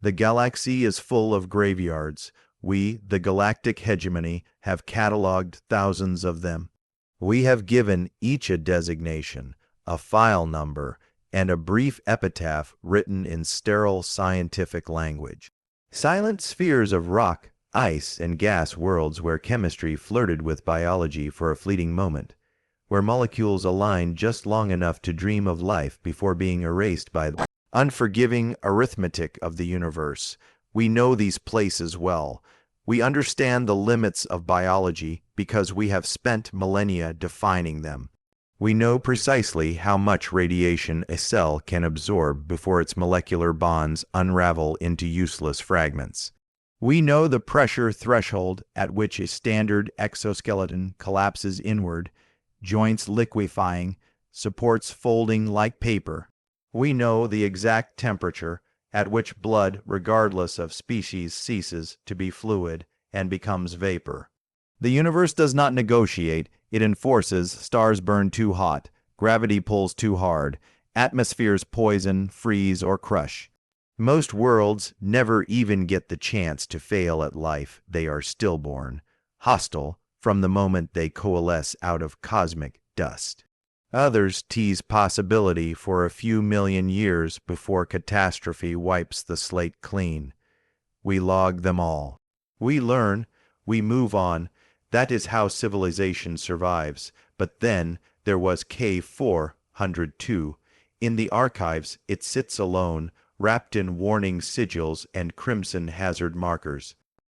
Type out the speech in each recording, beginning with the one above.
The galaxy is full of graveyards. We, the galactic hegemony, have cataloged thousands of them. We have given each a designation, a file number, and a brief epitaph written in sterile scientific language. Silent spheres of rock, ice, and gas worlds where chemistry flirted with biology for a fleeting moment, where molecules aligned just long enough to dream of life before being erased by the unforgiving arithmetic of the universe. We know these places well. We understand the limits of biology because we have spent millennia defining them. We know precisely how much radiation a cell can absorb before its molecular bonds unravel into useless fragments. We know the pressure threshold at which a standard exoskeleton collapses inward, joints liquefying, supports folding like paper. We know the exact temperature at which blood, regardless of species, ceases to be fluid and becomes vapor. The universe does not negotiate, it enforces. Stars burn too hot, gravity pulls too hard, atmospheres poison, freeze, or crush. Most worlds never even get the chance to fail at life. They are stillborn, hostile from the moment they coalesce out of cosmic dust. Others tease possibility for a few million years before catastrophe wipes the slate clean. We log them all. We learn, we move on. That is how civilization survives. But then there was K402. In the archives, it sits alone, wrapped in warning sigils and crimson hazard markers.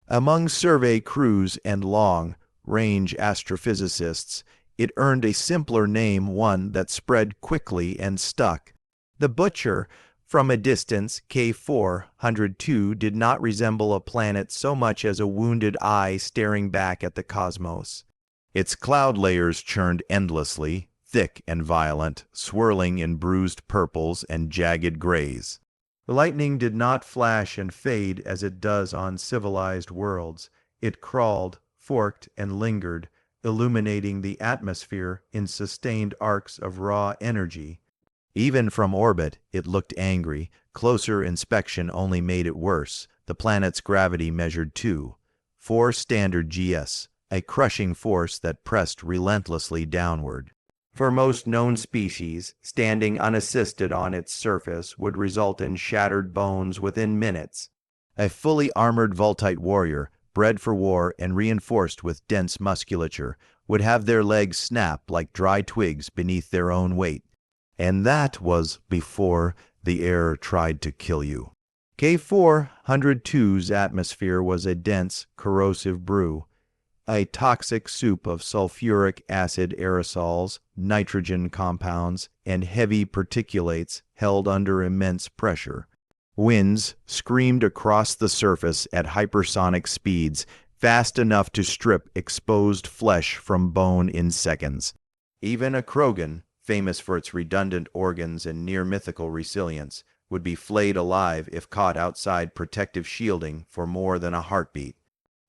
Among survey crews and long-range astrophysicists, it earned a simpler name, one that spread quickly and stuck. The Butcher. From a distance, K402 did not resemble a planet so much as a wounded eye staring back at the cosmos. Its cloud layers churned endlessly, thick and violent, swirling in bruised purples and jagged grays. The lightning did not flash and fade as it does on civilized worlds. It crawled, forked, and lingered, illuminating the atmosphere in sustained arcs of raw energy. Even from orbit, it looked angry. Closer inspection only made it worse. The planet's gravity measured 2.4 standard GS, a crushing force that pressed relentlessly downward. For most known species, standing unassisted on its surface would result in shattered bones within minutes. A fully armored Voltite warrior, bred for war and reinforced with dense musculature, would have their legs snap like dry twigs beneath their own weight. And that was before the air tried to kill you. K402's atmosphere was a dense, corrosive brew, a toxic soup of sulfuric acid aerosols, nitrogen compounds, and heavy particulates held under immense pressure. Winds screamed across the surface at hypersonic speeds, fast enough to strip exposed flesh from bone in seconds. Even a Krogan, famous for its redundant organs and near-mythical resilience, would be flayed alive if caught outside protective shielding for more than a heartbeat.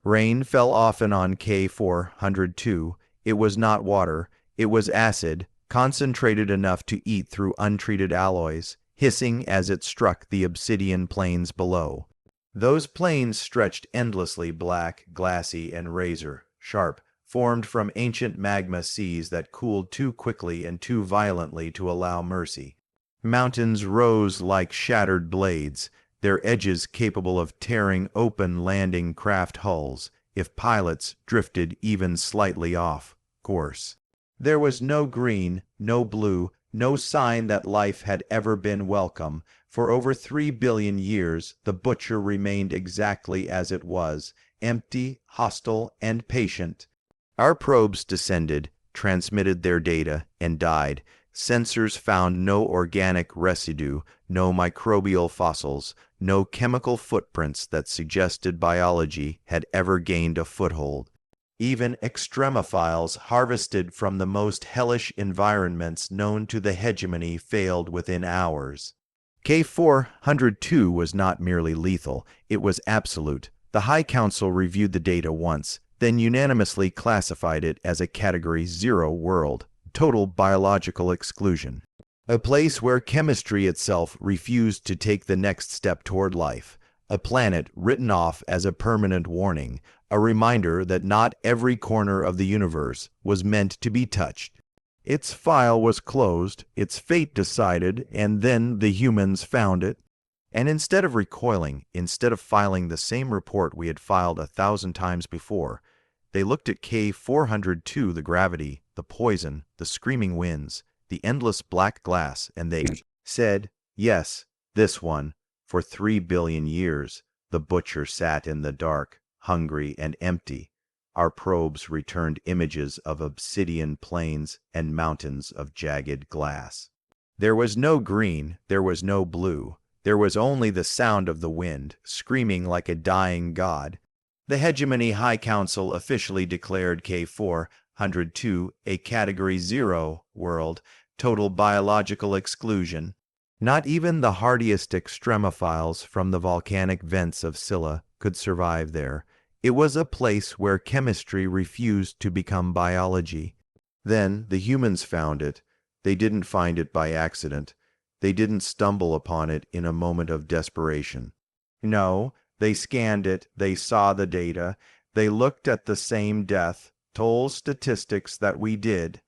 Rain fell often on K402. It was not water, it was acid, concentrated enough to eat through untreated alloys, hissing as it struck the obsidian plains below. Those plains stretched endlessly, black, glassy, and razor-sharp, formed from ancient magma seas that cooled too quickly and too violently to allow mercy. Mountains rose like shattered blades, their edges capable of tearing open landing craft hulls if pilots drifted even slightly off course. There was no green, no blue, no sign that life had ever been welcome. For over 3 billion years, the Butcher remained exactly as it was, empty, hostile, and patient. Our probes descended, transmitted their data, and died. Sensors found no organic residue, no microbial fossils, no chemical footprints that suggested biology had ever gained a foothold. Even extremophiles harvested from the most hellish environments known to the hegemony failed within hours. K402 was not merely lethal, it was absolute. The High Council reviewed the data once, then unanimously classified it as a Category 0 world, total biological exclusion. A place where chemistry itself refused to take the next step toward life. A planet written off as a permanent warning, a reminder that not every corner of the universe was meant to be touched. Its file was closed, its fate decided, and then the humans found it. And instead of recoiling, instead of filing the same report we had filed 1,000 times before, they looked at K402, the gravity, the poison, the screaming winds, the endless black glass, and they said, yes, this one. For 3 billion years, the butcher sat in the dark, hungry and empty. Our probes returned images of obsidian plains and mountains of jagged glass. There was no green, there was no blue. There was only the sound of the wind, screaming like a dying god. The Hegemony High Council officially declared K402 a Category 0 world, total biological exclusion. Not even the hardiest extremophiles from the volcanic vents of Scylla could survive there. It was a place where chemistry refused to become biology. Then the humans found it. They didn't find it by accident. They didn't stumble upon it in a moment of desperation. No, they scanned it, they saw the data, they looked at the same death toll statistics that we did,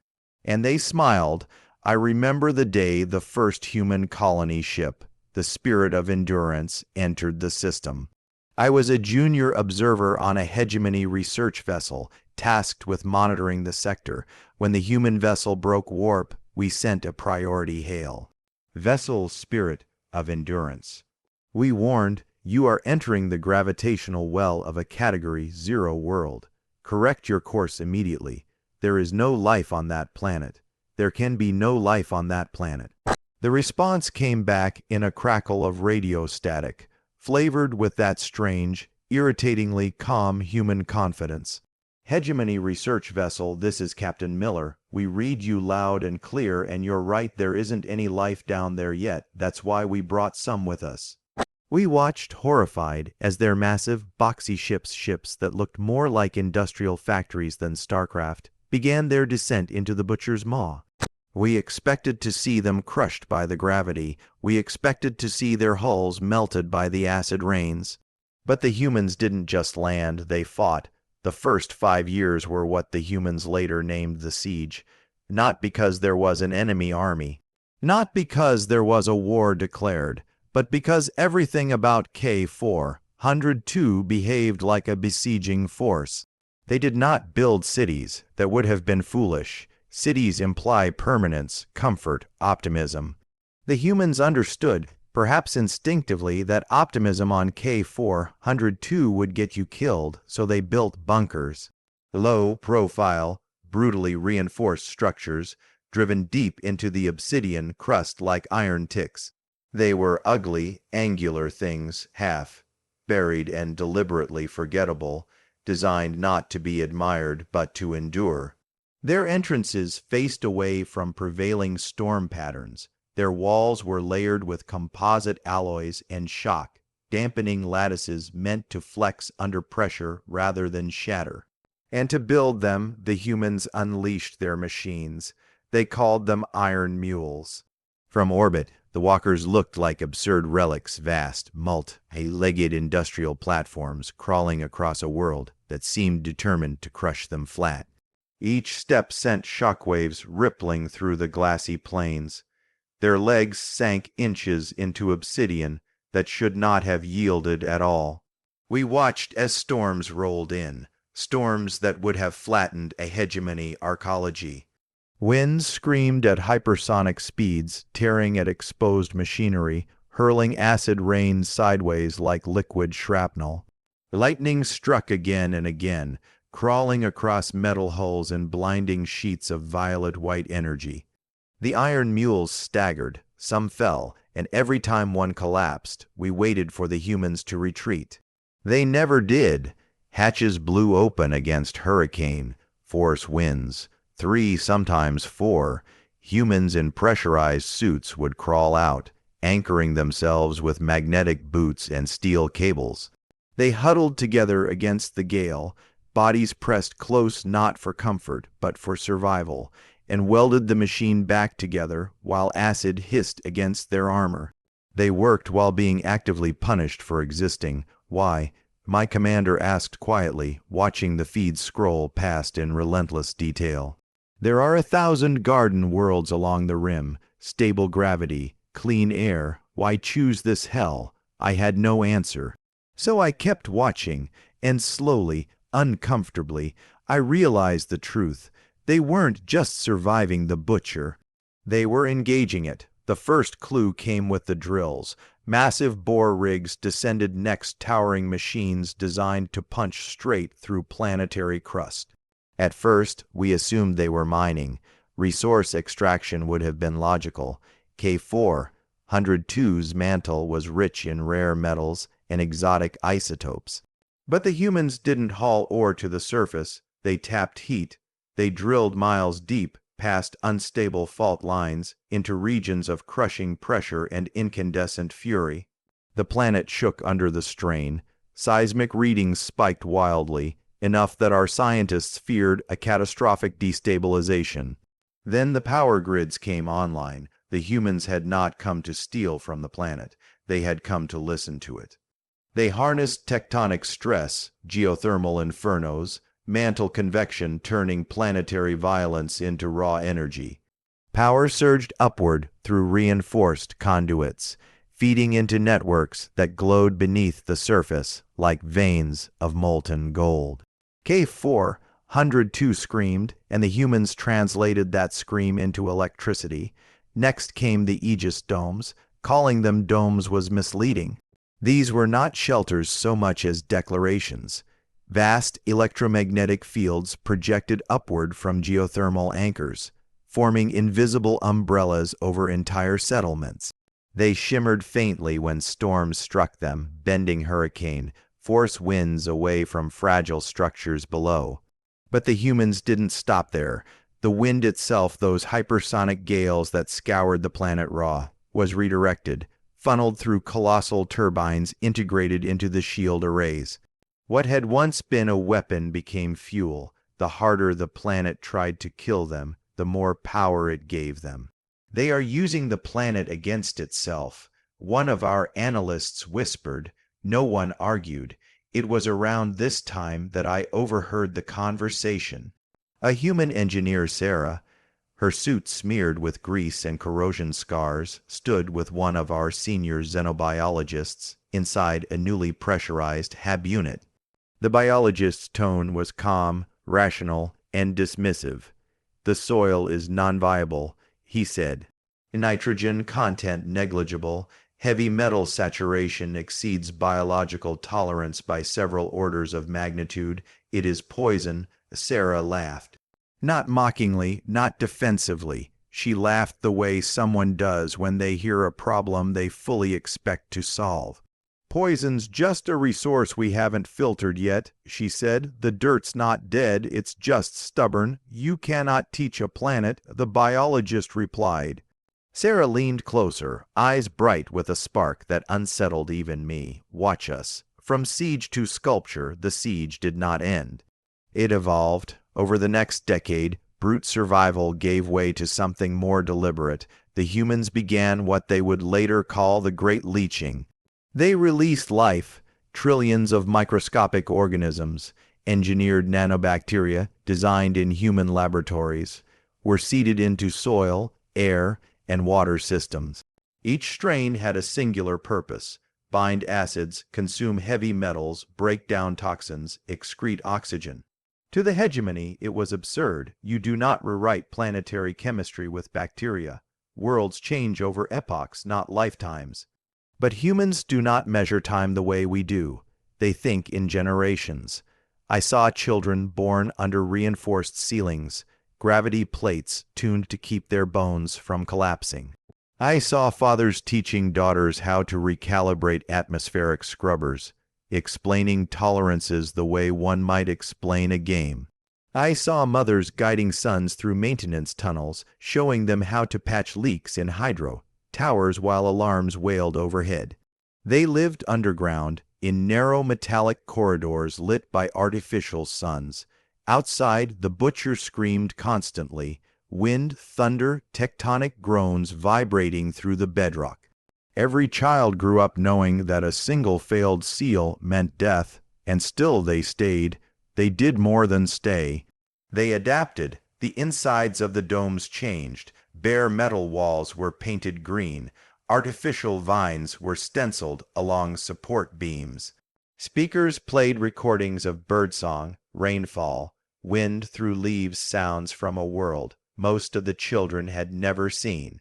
and they smiled. I remember the day the first human colony ship, the Spirit of Endurance, entered the system. I was a junior observer on a Hegemony research vessel tasked with monitoring the sector. When the human vessel broke warp, we sent a priority hail. Vessel Spirit of Endurance. We warned, you are entering the gravitational well of a Category 0 world. Correct your course immediately. There is no life on that planet. There can be no life on that planet. The response came back in a crackle of radio static, flavored with that strange, irritatingly calm human confidence. Hegemony research vessel, this is Captain Miller. We read you loud and clear, and you're right, there isn't any life down there yet. That's why we brought some with us. We watched horrified as their massive, boxy ships that looked more like industrial factories than starcraft began their descent into the butcher's maw. We expected to see them crushed by the gravity. We expected to see their hulls melted by the acid rains. But the humans didn't just land, they fought. The first 5 years were what the humans later named the siege. Not because there was an enemy army. Not because there was a war declared. But because everything about K402 behaved like a besieging force. They did not build cities. That would have been foolish. Cities imply permanence, comfort, optimism. The humans understood, perhaps instinctively, that optimism on K402 would get you killed, so they built bunkers. Low-profile, brutally reinforced structures, driven deep into the obsidian crust like iron ticks. They were ugly, angular things, half buried and deliberately forgettable, designed not to be admired but to endure. Their entrances faced away from prevailing storm patterns. Their walls were layered with composite alloys and shock, dampening lattices meant to flex under pressure rather than shatter. And to build them, the humans unleashed their machines. They called them iron mules. From orbit, the walkers looked like absurd relics, vast, multi-legged industrial platforms crawling across a world that seemed determined to crush them flat. Each step sent shockwaves rippling through the glassy plains. Their legs sank inches into obsidian that should not have yielded at all. We watched as storms rolled in, storms that would have flattened a hegemony arcology. Winds screamed at hypersonic speeds, tearing at exposed machinery, hurling acid rain sideways like liquid shrapnel. Lightning struck again and again, crawling across metal hulls in blinding sheets of violet-white energy. The iron mules staggered, some fell, and every time one collapsed, we waited for the humans to retreat. They never did. Hatches blew open against hurricane, force winds. 3, sometimes 4, humans in pressurized suits would crawl out, anchoring themselves with magnetic boots and steel cables. They huddled together against the gale, bodies pressed close not for comfort, but for survival, and welded the machine back together while acid hissed against their armor. They worked while being actively punished for existing. Why? My commander asked quietly, watching the feed scroll past in relentless detail. There are 1,000 garden worlds along the rim, stable gravity, clean air. Why choose this hell? I had no answer. So I kept watching, and slowly, uncomfortably, I realized the truth. They weren't just surviving the butcher. They were engaging it. The first clue came with the drills. Massive bore rigs descended next, towering machines designed to punch straight through planetary crust. At first, we assumed they were mining. Resource extraction would have been logical. K4-102's mantle was rich in rare metals and exotic isotopes. But the humans didn't haul ore to the surface. They tapped heat. They drilled miles deep, past unstable fault lines, into regions of crushing pressure and incandescent fury. The planet shook under the strain. Seismic readings spiked wildly, enough that our scientists feared a catastrophic destabilization. Then the power grids came online. The humans had not come to steal from the planet. They had come to listen to it. They harnessed tectonic stress, geothermal infernos, mantle convection turning planetary violence into raw energy. Power surged upward through reinforced conduits, feeding into networks that glowed beneath the surface like veins of molten gold. K4-102 screamed, and the humans translated that scream into electricity. Next came the Aegis domes. Calling them domes was misleading. These were not shelters so much as declarations. Vast electromagnetic fields projected upward from geothermal anchors, forming invisible umbrellas over entire settlements. They shimmered faintly when storms struck them, bending hurricane, force winds away from fragile structures below. But the humans didn't stop there. The wind itself, those hypersonic gales that scoured the planet raw, was redirected, funneled through colossal turbines integrated into the shield arrays. What had once been a weapon became fuel. The harder the planet tried to kill them, the more power it gave them. They are using the planet against itself. One of our analysts whispered. No one argued. It was around this time that I overheard the conversation. A human engineer, Sarah, her suit smeared with grease and corrosion scars, stood with one of our senior xenobiologists inside a newly pressurized HAB unit. The biologist's tone was calm, rational, and dismissive. The soil is non-viable, he said. Nitrogen content negligible. Heavy metal saturation exceeds biological tolerance by several orders of magnitude. It is poison. Sarah laughed. Not mockingly, not defensively. She laughed the way someone does when they hear a problem they fully expect to solve. Poison's just a resource we haven't filtered yet, she said. The dirt's not dead, it's just stubborn. You cannot teach a planet, the biologist replied. Sarah leaned closer, eyes bright with a spark that unsettled even me. Watch us. From siege to sculpture, the siege did not end. It evolved. Over the next decade, brute survival gave way to something more deliberate. The humans began what they would later call the Great Leaching. They released life, trillions of microscopic organisms, engineered nanobacteria designed in human laboratories, were seeded into soil, air, and water systems. Each strain had a singular purpose: bind acids, consume heavy metals, break down toxins, excrete oxygen. To the hegemony, it was absurd. You do not rewrite planetary chemistry with bacteria. Worlds change over epochs, not lifetimes. But humans do not measure time the way we do. They think in generations. I saw children born under reinforced ceilings, gravity plates tuned to keep their bones from collapsing. I saw fathers teaching daughters how to recalibrate atmospheric scrubbers, explaining tolerances the way one might explain a game. I saw mothers guiding sons through maintenance tunnels, showing them how to patch leaks in hydro towers while alarms wailed overhead. They lived underground, in narrow metallic corridors lit by artificial suns. Outside, the butcher screamed constantly, wind, thunder, tectonic groans vibrating through the bedrock. Every child grew up knowing that a single failed seal meant death, and still they stayed. They did more than stay. They adapted. The insides of the domes changed. Bare metal walls were painted green. Artificial vines were stenciled along support beams. Speakers played recordings of birdsong, rainfall, wind through leaves, sounds from a world most of the children had never seen.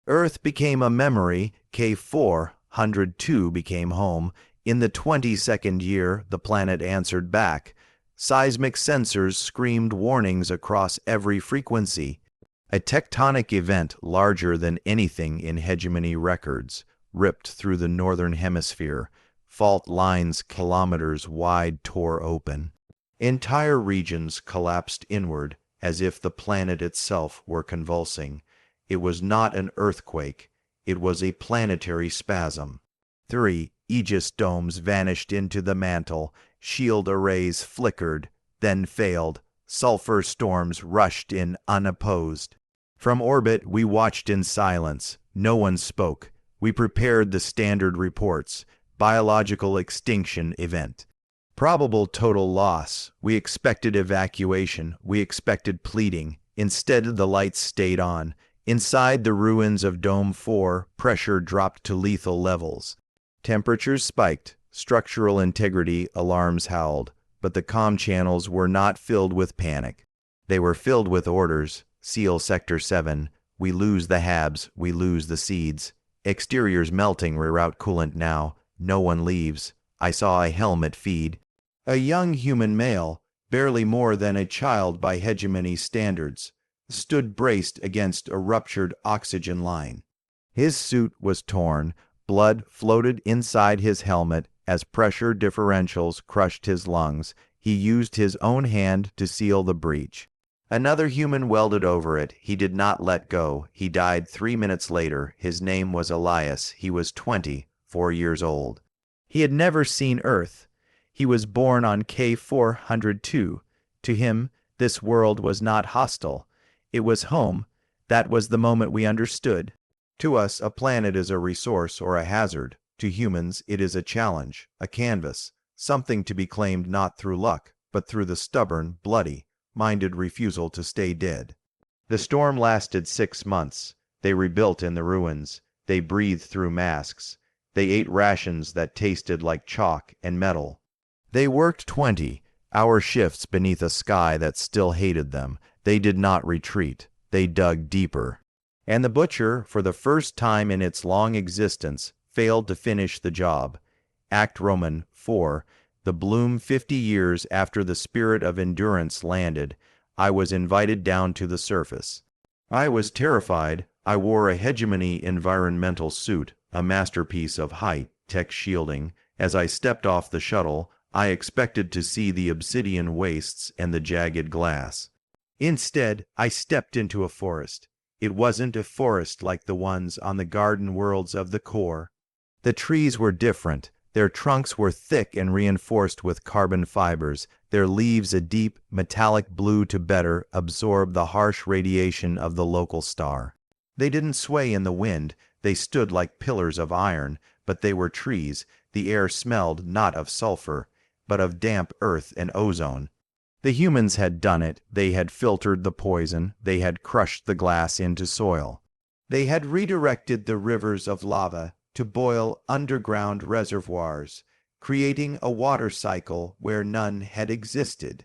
Earth became a memory. K402 became home. In the 22nd year, the planet answered back. Seismic sensors screamed warnings across every frequency. A tectonic event larger than anything in hegemony records ripped through the northern hemisphere. Fault lines kilometers wide tore open. Entire regions collapsed inward as if the planet itself were convulsing. It was not an earthquake. It was a planetary spasm. 3 Aegis domes vanished into the mantle. Shield arrays flickered, then failed. Sulfur storms rushed in unopposed. From orbit, we watched in silence. No one spoke. We prepared the standard reports. Biological extinction event. Probable total loss. We expected evacuation. We expected pleading. Instead, the lights stayed on. Inside the ruins of Dome 4, pressure dropped to lethal levels. Temperatures spiked. Structural integrity alarms howled. But the comm channels were not filled with panic. They were filled with orders. Seal Sector 7. We lose the HABs. We lose the seeds. Exteriors melting. Reroute coolant now. No one leaves. I saw a helmet feed. A young human male, barely more than a child by hegemony standards, stood braced against a ruptured oxygen line. His suit was torn. Blood floated inside his helmet as pressure differentials crushed his lungs. He used his own hand to seal the breach. Another human welded over it. He did not let go. He died 3 minutes later. His name was Elias. He was 24 years old. He had never seen Earth. He was born on K402. To him, this world was not hostile. It was home. That was the moment we understood. To us, a planet is a resource or a hazard. To humans, it is a challenge, a canvas, something to be claimed not through luck, but through the stubborn, bloody-minded refusal to stay dead. The storm lasted 6 months. They rebuilt in the ruins. They breathed through masks. They ate rations that tasted like chalk and metal. They worked 20-hour shifts beneath a sky that still hated them. They did not retreat. They dug deeper. And the butcher, for the first time in its long existence, failed to finish the job. Act Roman 4. The bloom 50 years after the spirit of endurance landed, I was invited down to the surface. I was terrified. I wore a hegemony environmental suit, a masterpiece of high-tech shielding. As I stepped off the shuttle, I expected to see the obsidian wastes and the jagged glass. Instead, I stepped into a forest. It wasn't a forest like the ones on the garden worlds of the core. The trees were different. Their trunks were thick and reinforced with carbon fibers, their leaves a deep, metallic blue to better absorb the harsh radiation of the local star. They didn't sway in the wind. They stood like pillars of iron, but they were trees. The air smelled not of sulfur, but of damp earth and ozone. The humans had done it. They had filtered the poison. They had crushed the glass into soil. They had redirected the rivers of lava to boil underground reservoirs, creating a water cycle where none had existed.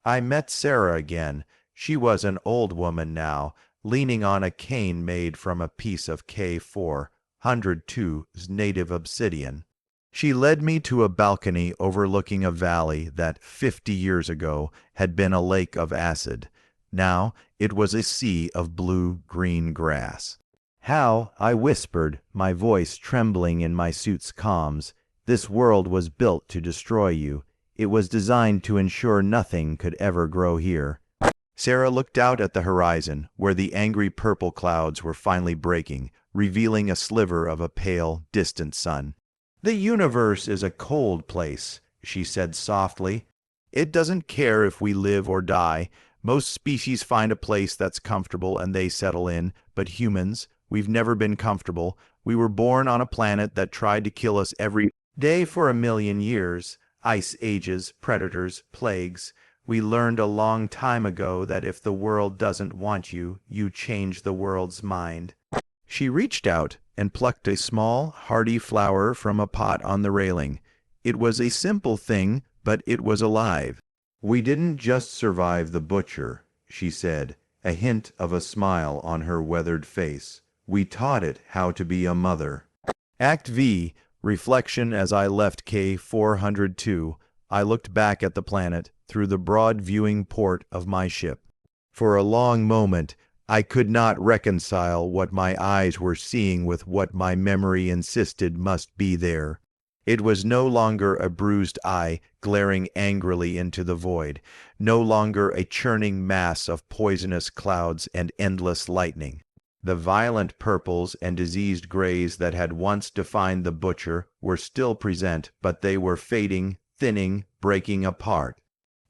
I met Sarah again. She was an old woman now, leaning on a cane made from a piece of K402's native obsidian. She led me to a balcony overlooking a valley that 50 years ago had been a lake of acid. Now it was a sea of blue-green grass. "How," I whispered, my voice trembling in my suit's comms, "this world was built to destroy you. It was designed to ensure nothing could ever grow here." Sarah looked out at the horizon, where the angry purple clouds were finally breaking, revealing a sliver of a pale, distant sun. "The universe is a cold place," she said softly. "It doesn't care if we live or die. Most species find a place that's comfortable and they settle in, but humans, we've never been comfortable. We were born on a planet that tried to kill us every day for 1 million years. Ice ages, predators, plagues. We learned a long time ago that if the world doesn't want you, you change the world's mind. She reached out and plucked a small, hardy flower from a pot on the railing. It was a simple thing, but it was alive. We didn't just survive the butcher, she said, a hint of a smile on her weathered face. We taught it how to be a mother. Act V. Reflection. As I left K402, I looked back at the planet through the broad viewing port of my ship. For a long moment, I could not reconcile what my eyes were seeing with what my memory insisted must be there. It was no longer a bruised eye glaring angrily into the void, no longer a churning mass of poisonous clouds and endless lightning. The violent purples and diseased grays that had once defined the butcher were still present, but they were fading, thinning, breaking apart.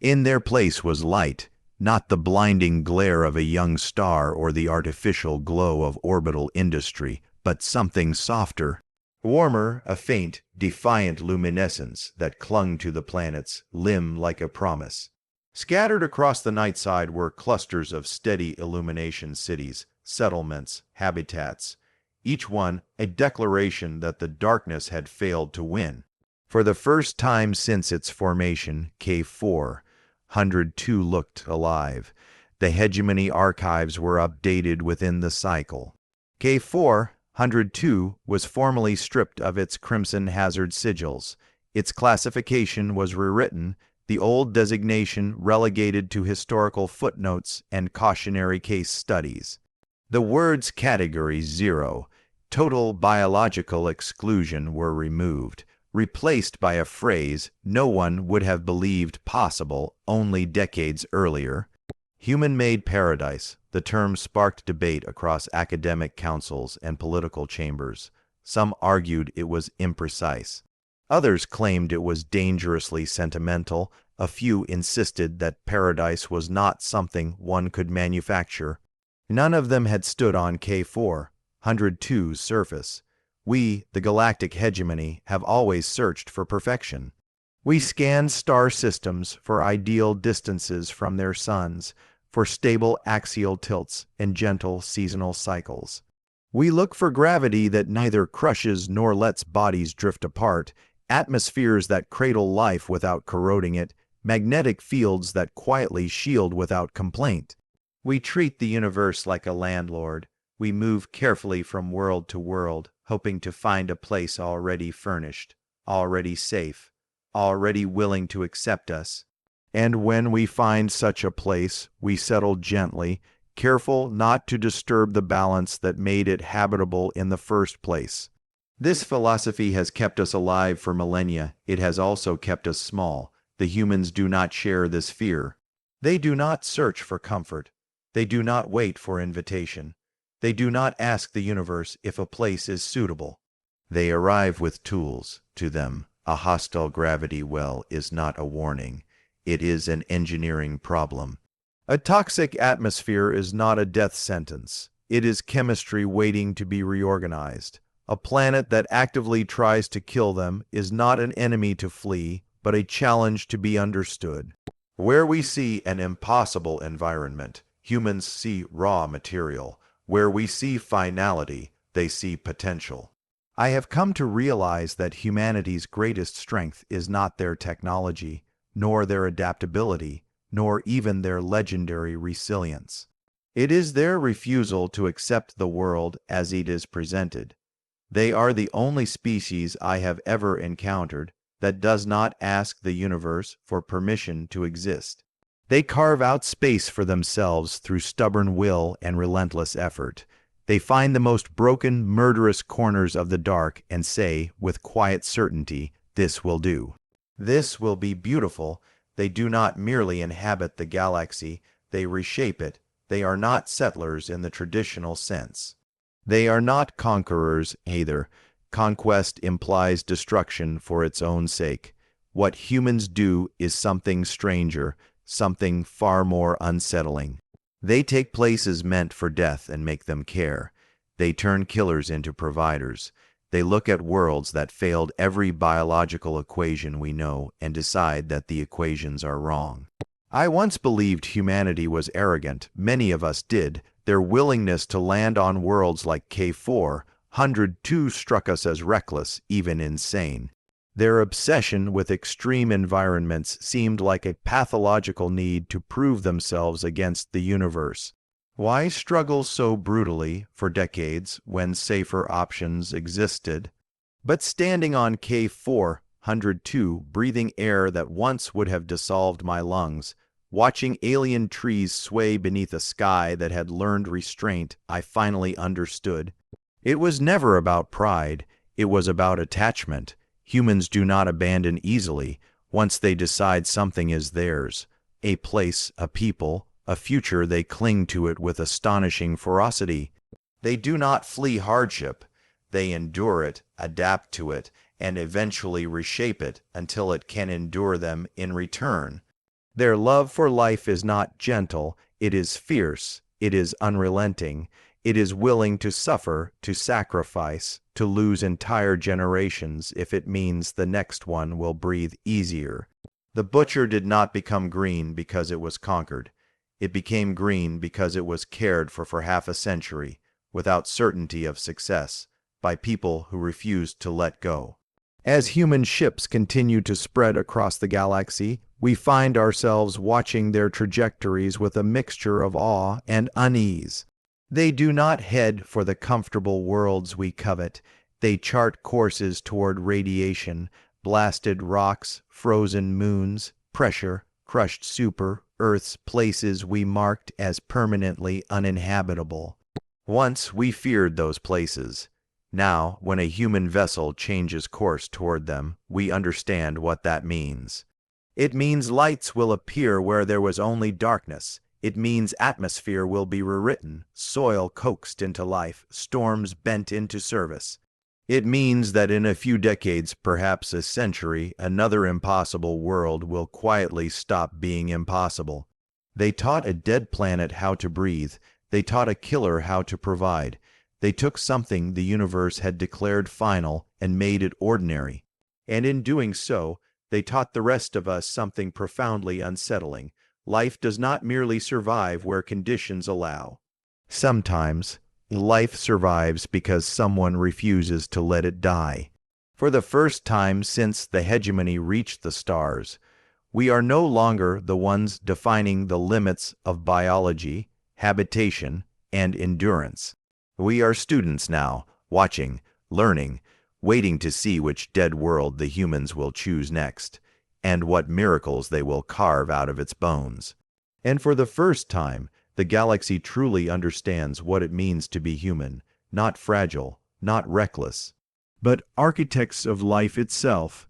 In their place was light, not the blinding glare of a young star or the artificial glow of orbital industry, but something softer, warmer, a faint, defiant luminescence that clung to the planet's limb like a promise. Scattered across the night side were clusters of steady illumination cities, settlements, habitats, each one a declaration that the darkness had failed to win. For the first time since its formation, K402 looked alive. The hegemony archives were updated within the cycle. K402 was formally stripped of its crimson hazard sigils. Its classification was rewritten, the old designation relegated to historical footnotes and cautionary case studies. The words Category 0, total biological exclusion, were removed, replaced by a phrase no one would have believed possible only decades earlier. Human-made paradise. The term sparked debate across academic councils and political chambers. Some argued it was imprecise. Others claimed it was dangerously sentimental. A few insisted that paradise was not something one could manufacture. None of them had stood on K402's surface. We, the galactic hegemony, have always searched for perfection. We scanned star systems for ideal distances from their suns, for stable axial tilts and gentle seasonal cycles. We look for gravity that neither crushes nor lets bodies drift apart, atmospheres that cradle life without corroding it, magnetic fields that quietly shield without complaint. We treat the universe like a landlord. We move carefully from world to world, hoping to find a place already furnished, already safe, already willing to accept us. And when we find such a place, we settle gently, careful not to disturb the balance that made it habitable in the first place. This philosophy has kept us alive for millennia. It has also kept us small. The humans do not share this fear. They do not search for comfort. They do not wait for invitation. They do not ask the universe if a place is suitable. They arrive with tools. To them, a hostile gravity well is not a warning. It is an engineering problem. A toxic atmosphere is not a death sentence. It is chemistry waiting to be reorganized. A planet that actively tries to kill them is not an enemy to flee, but a challenge to be understood. Where we see an impossible environment, humans see raw material. Where we see finality, they see potential. I have come to realize that humanity's greatest strength is not their technology, nor their adaptability, nor even their legendary resilience. It is their refusal to accept the world as it is presented. They are the only species I have ever encountered that does not ask the universe for permission to exist. They carve out space for themselves through stubborn will and relentless effort. They find the most broken, murderous corners of the dark and say, with quiet certainty, "This will do. This will be beautiful." They do not merely inhabit the galaxy, they reshape it. They are not settlers in the traditional sense. They are not conquerors either. Conquest implies destruction for its own sake. What humans do is something stranger, something far more unsettling. They take places meant for death and make them care. They turn killers into providers. They look at worlds that failed every biological equation we know and decide that the equations are wrong. I once believed humanity was arrogant. Many of us did. Their willingness to land on worlds like K400-2 struck us as reckless, even insane. Their obsession with extreme environments seemed like a pathological need to prove themselves against the universe. Why struggle so brutally for decades when safer options existed? But standing on K400-2, breathing air that once would have dissolved my lungs, watching alien trees sway beneath a sky that had learned restraint, I finally understood. It was never about pride, it was about attachment. Humans do not abandon easily once they decide something is theirs. A place, a people, a future, they cling to it with astonishing ferocity. They do not flee hardship. They endure it, adapt to it, and eventually reshape it until it can endure them in return. Their love for life is not gentle, it is fierce, it is unrelenting, it is willing to suffer, to sacrifice, to lose entire generations if it means the next one will breathe easier. The butcher did not become green because it was conquered. It became green because it was cared for half a century, without certainty of success, by people who refused to let go. As human ships continue to spread across the galaxy, we find ourselves watching their trajectories with a mixture of awe and unease. They do not head for the comfortable worlds we covet. They chart courses toward radiation, blasted rocks, frozen moons, pressure, crushed super, Earths, places we marked as permanently uninhabitable. Once we feared those places. Now, when a human vessel changes course toward them, we understand what that means. It means lights will appear where there was only darkness. It means atmosphere will be rewritten, soil coaxed into life, storms bent into service. It means that in a few decades, perhaps a century, another impossible world will quietly stop being impossible. They taught a dead planet how to breathe. They taught a killer how to provide. They took something the universe had declared final and made it ordinary. And in doing so, they taught the rest of us something profoundly unsettling. Life does not merely survive where conditions allow. Sometimes, life survives because someone refuses to let it die. For the first time since the hegemony reached the stars, we are no longer the ones defining the limits of biology, habitation, and endurance. We are students now, watching, learning, waiting to see which dead world the humans will choose next, and what miracles they will carve out of its bones. And for the first time, the galaxy truly understands what it means to be human, not fragile, not reckless, but architects of life itself.